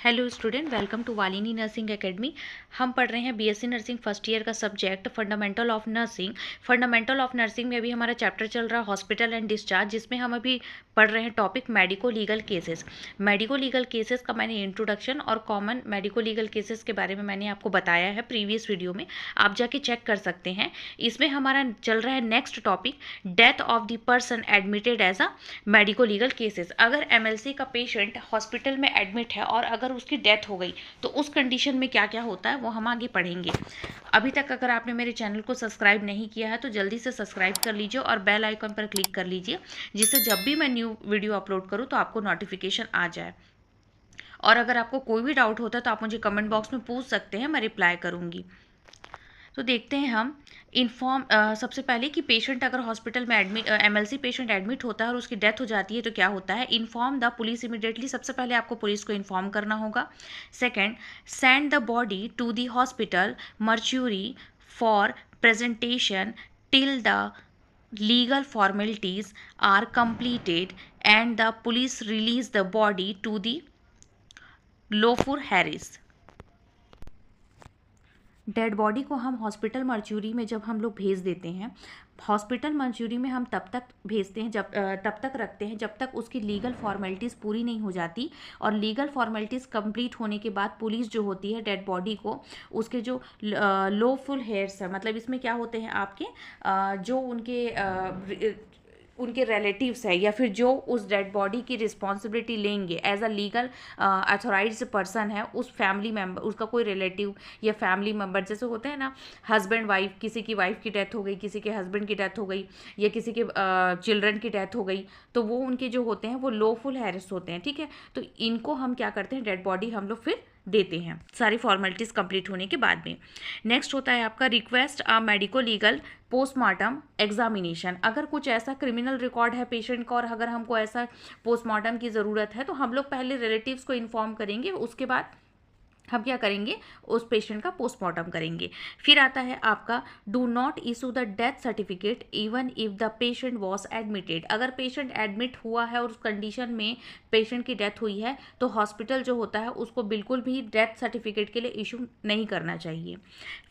Hello student, welcome to Valini nursing academy. हम पढ़ रहे हैं बीएससी नर्सिंग फर्स्ट ईयर का subject fundamental of nursing. Fundamental of nursing में अभी हमारा चैप्टर चल रहा है हॉस्पिटल एंड डिस्चार्ज, जिसमें हम अभी पढ़ रहे हैं topic medico legal cases. Medico legal cases का मैंने इंट्रोडक्शन और कॉमन मेडिको लीगल केसेस के बारे में मैंने आपको बताया है प्रीवियस वीडियो में, आप जाके चेक कर सकते हैं। इसमें हमारा चल रहा है next topic death of the person admitted as a medico legal cases. अगर एमएलसी का पेशेंट हॉस्पिटल में एडमिट है और अगर उसकी डेथ हो गई तो उस कंडीशन में क्या क्या होता है वो हम आगे पढ़ेंगे। अभी तक अगर आपने मेरे चैनल को सब्सक्राइब नहीं किया है तो जल्दी से सब्सक्राइब कर लीजिए और बेल आइकन पर क्लिक कर लीजिए, जिससे जब भी मैं न्यू वीडियो अपलोड करूँ तो आपको नोटिफिकेशन आ जाए। और अगर आपको कोई भी डाउट होता है तो आप मुझे कमेंट बॉक्स में पूछ सकते हैं, मैं रिप्लाई करूँगी। तो देखते हैं हम सबसे पहले कि पेशेंट अगर हॉस्पिटल में एमएलसी पेशेंट एडमिट होता है और उसकी डेथ हो जाती है तो क्या होता है। इन्फॉर्म द पुलिस इमीडिएटली, सबसे पहले आपको पुलिस को इन्फॉर्म करना होगा। Second, send the body to the hospital mortuary for presentation till the legal formalities are completed and the police release the body to the लोफुर हैरिस। डेड बॉडी को हम हॉस्पिटल मर्च्यूरी में जब हम लोग भेज देते हैं, हॉस्पिटल मर्च्यूरी में हम तब तक भेजते हैं तब तक रखते हैं जब तक उसकी लीगल फॉर्मेलिटीज़ पूरी नहीं हो जाती। और लीगल फॉर्मेलिटीज़ कंप्लीट होने के बाद पुलिस जो होती है डेड बॉडी को उसके जो लॉफुल हेयर्स है, मतलब इसमें क्या होते हैं आपके जो उनके रिलेटिव्स है या फिर जो उस डेड बॉडी की रिस्पॉन्सिबिलिटी लेंगे as a legal authorised person है, उस फैमिली मेम्बर, उसका कोई रिलेटिव या फैमिली मेम्बर, जैसे होते हैं ना हस्बैंड वाइफ, किसी की वाइफ की डेथ हो गई, किसी के हस्बैंड की डेथ हो गई या किसी के चिल्ड्रन की डेथ हो गई, तो वो उनके जो होते हैं वो लॉफुल हेयर्स होते हैं। ठीक है, तो इनको हम क्या करते हैं, डेड बॉडी हम लोग फिर देते हैं सारी फॉर्मेलिटीज़ कंप्लीट होने के बाद में। नेक्स्ट होता है आपका रिक्वेस्ट अ मेडिको लीगल पोस्टमार्टम एग्जामिनेशन। अगर कुछ ऐसा क्रिमिनल रिकॉर्ड है पेशेंट का और अगर हमको ऐसा पोस्टमार्टम की ज़रूरत है तो हम लोग पहले रिलेटिव्स को इन्फॉर्म करेंगे, उसके बाद हम क्या करेंगे, उस पेशेंट का पोस्टमार्टम करेंगे। फिर आता है आपका do not issue the death certificate even if the patient was admitted. अगर पेशेंट एडमिट हुआ है और उस कंडीशन में पेशेंट की डेथ हुई है तो हॉस्पिटल जो होता है उसको बिल्कुल भी डेथ सर्टिफिकेट के लिए इशू नहीं करना चाहिए।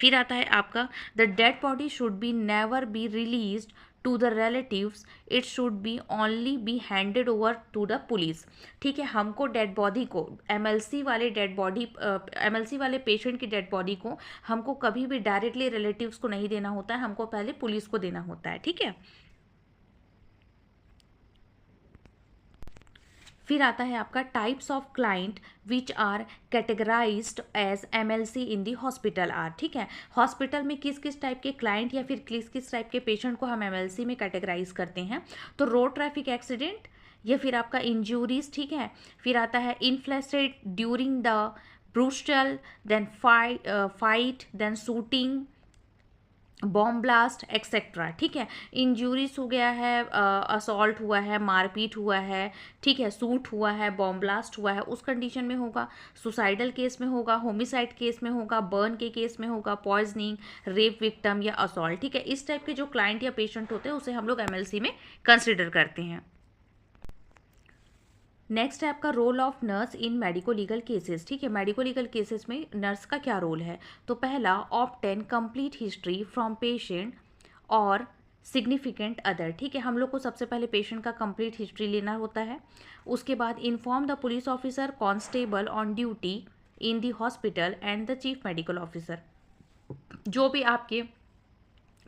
फिर आता है आपका the dead body should be never be released to the relatives, it should be only be handed over to the police. ठीक है, हमको डेड बॉडी को एमएलसी वाले पेशेंट की डेड बॉडी को हमको कभी भी डायरेक्टली रिलेटिव्स को नहीं देना होता है, हमको पहले पुलिस को देना होता है। ठीक है, फिर आता है आपका types of client which are categorised as MLC in the hospital are. ठीक है, हॉस्पिटल में किस किस टाइप के क्लाइंट या फिर किस किस टाइप के पेशेंट को हम एमएलसी में कैटेगराइज करते हैं। तो रोड ट्रैफिक एक्सीडेंट या फिर आपका इंजूरीज, ठीक है, फिर आता है inflicted during the brutal, then fight, then shooting, bomb blast etcetera. ठीक है, इंजूरीज हो गया है, असॉल्ट हुआ है, मारपीट हुआ है, ठीक है, सूट हुआ है, बॉम्ब ब्लास्ट हुआ है, उस कंडीशन में होगा। सुसाइडल केस में होगा, होमिसाइड केस में होगा, बर्न के केस में होगा, पॉइजनिंग, रेप विक्टिम या असॉल्ट। ठीक है, इस टाइप के जो क्लाइंट या पेशेंट होते हैं उसे हम लोग एमएलसी में कंसिडर करते हैं। नेक्स्ट है आपका role of nurse in medico legal cases. ठीक है, मेडिको लीगल केसेस में नर्स का क्या रोल है। तो पहला, obtain complete history from patient और सिग्निफिकेंट अदर। ठीक है, हम लोग को सबसे पहले पेशेंट का कंप्लीट हिस्ट्री लेना होता है। उसके बाद inform the police officer, constable on duty in the hospital and the chief medical officer. जो भी आपके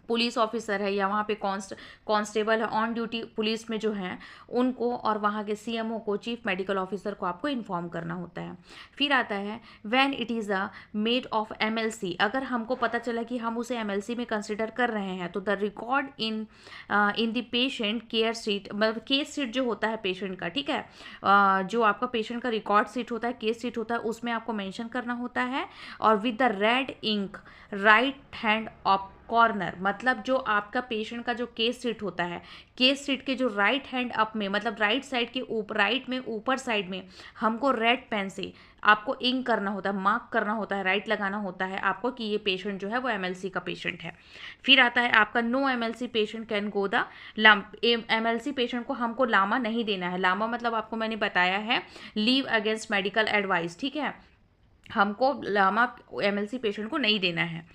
पुलिस ऑफिसर है या वहाँ पे कांस्टेबल है ऑन ड्यूटी पुलिस में जो हैं उनको और वहाँ के सीएमओ को, चीफ मेडिकल ऑफिसर को आपको इन्फॉर्म करना होता है। फिर आता है when it is a made of MLC. अगर हमको पता चला कि हम उसे एमएलसी में कंसिडर कर रहे हैं तो the record in the patient care seat, मतलब केस सीट जो होता है पेशेंट का, ठीक है, जो आपका पेशेंट का रिकॉर्ड सीट होता है, केस सीट होता है, उसमें आपको मेंशन करना होता है। और with the red ink right hand of corner मतलब जो आपका पेशेंट का जो केस सीट होता है, केस सीट के जो राइट हैंड अप में मतलब राइट साइड के ऊपर, राइट में ऊपर साइड में हमको रेड पेन से आपको इंक करना होता है, मार्क करना होता है, राइट लगाना होता है आपको कि ये पेशेंट जो है वो एमएलसी का पेशेंट है। फिर आता है आपका no MLC patient can go the MLC patient को हमको लामा नहीं देना है। लामा मतलब आपको मैंने बताया है लीव अगेंस्ट मेडिकल एडवाइस, ठीक है, हमको लामा एमएलसी पेशेंट को नहीं देना है।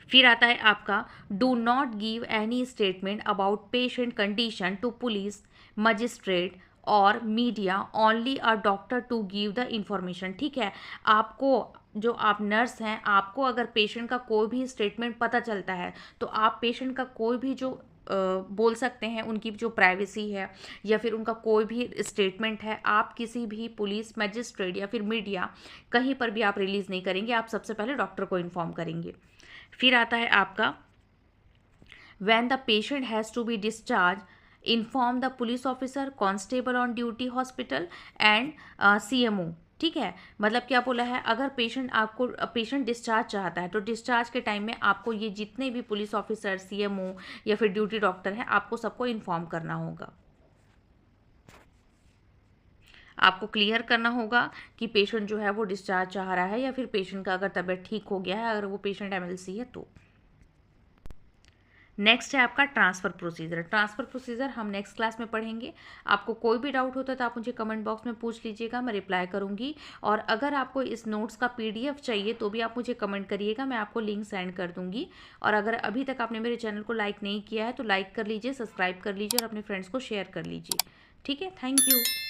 फिर आता है आपका do not give any statement about patient condition to police, magistrate और media, only a doctor to give the information. ठीक है, आपको जो आप नर्स हैं, आपको अगर पेशेंट का कोई भी स्टेटमेंट पता चलता है तो आप पेशेंट का कोई भी जो बोल सकते हैं, उनकी जो प्राइवेसी है या फिर उनका कोई भी स्टेटमेंट है, आप किसी भी पुलिस, मजिस्ट्रेट या फिर मीडिया कहीं पर भी आप रिलीज़ नहीं करेंगे, आप सबसे पहले डॉक्टर को इन्फॉर्म करेंगे। फिर आता है आपका when the patient has to be discharge inform the police officer, constable on duty hospital and CMO. ठीक है, मतलब क्या बोला है, अगर पेशेंट डिस्चार्ज चाहता है तो डिस्चार्ज के टाइम में आपको ये जितने भी पुलिस ऑफिसर, सीएमओ या फिर ड्यूटी डॉक्टर हैं, आपको सबको इन्फॉर्म करना होगा। आपको क्लियर करना होगा कि पेशेंट जो है वो डिस्चार्ज चाह रहा है या फिर पेशेंट का अगर तबीयत ठीक हो गया है, अगर वो पेशेंट एमएलसी है तो। नेक्स्ट है आपका ट्रांसफ़र प्रोसीजर। ट्रांसफ़र प्रोसीजर हम नेक्स्ट क्लास में पढ़ेंगे। आपको कोई भी डाउट होता है तो आप मुझे कमेंट बॉक्स में पूछ लीजिएगा, मैं रिप्लाई करूंगी। और अगर आपको इस नोट्स का पीडीएफ चाहिए तो भी आप मुझे कमेंट करिएगा, मैं आपको लिंक सेंड कर दूंगी। और अगर अभी तक आपने मेरे चैनल को लाइक नहीं किया है तो लाइक कर लीजिए, सब्सक्राइब कर लीजिए और अपने फ्रेंड्स को शेयर कर लीजिए। ठीक है, थैंक यू।